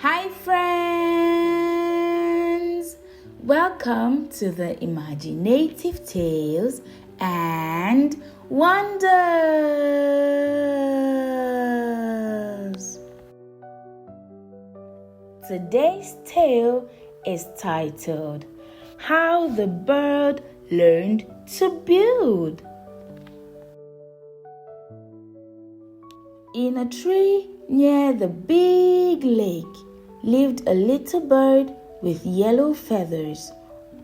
Hi friends! Welcome to the Imaginative Tales and Wonders. Today's tale is titled How the Bird Learned to Build. In a tree near the big lake lived a little bird with yellow feathers,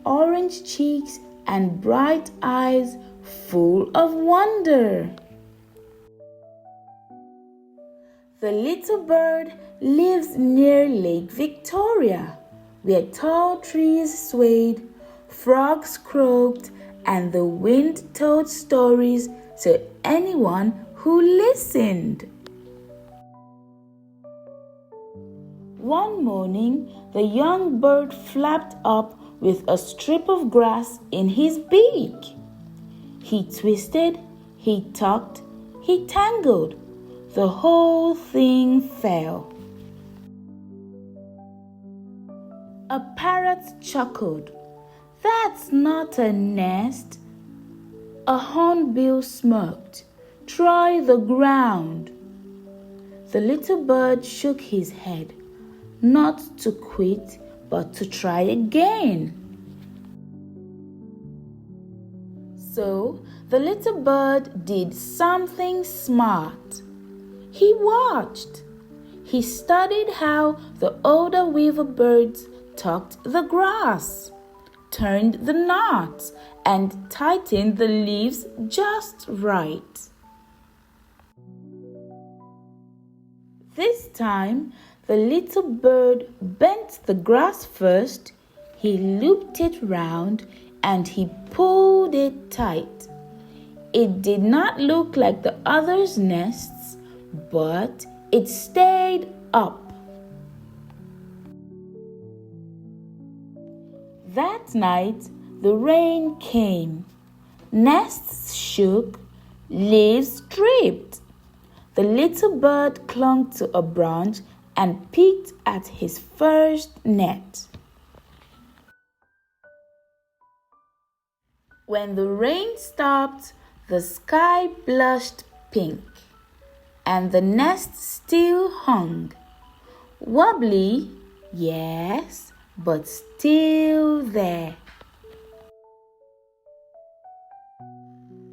orange cheeks, and bright eyes full of wonder. The little bird lives near Lake Victoria, where tall trees swayed, frogs croaked, and the wind told stories to anyone who listened. One morning, the young bird flapped up with a strip of grass in his beak. He twisted, he tugged, he tangled. The whole thing fell. A parrot chuckled. "That's not a nest." A hornbill smirked. "Try the ground." The little bird shook his head. Not to quit, but to try again. So the little bird did something smart. He watched. He studied how the older weaver birds tucked the grass, turned the knots, and tightened the leaves just right. This time, the little bird bent the grass first, he looped it round, and he pulled it tight. It did not look like the others' nests, but it stayed up. That night, the rain came. Nests shook, leaves dripped. The little bird clung to a branch and peeked at his first net. When the rain stopped, the sky blushed pink, and the nest still hung. Wobbly, yes, but still there.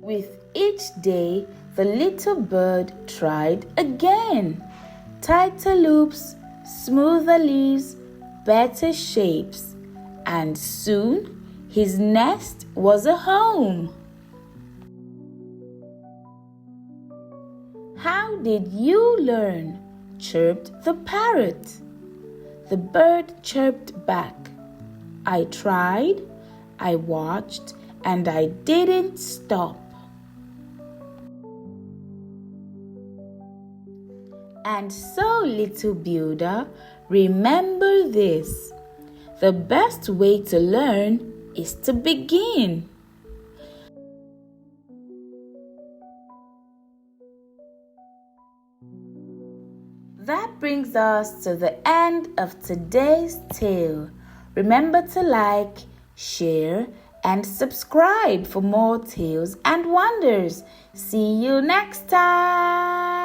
With each day, the little bird tried again. Tighter loops, smoother leaves, better shapes, and soon his nest was a home. "How did you learn?" chirped the parrot. The bird chirped back. "I tried, I watched, and I didn't stop." And so, little builder, remember this: the best way to learn is to begin. That brings us to the end of today's tale. Remember to like, share, and subscribe for more tales and wonders. See you next time.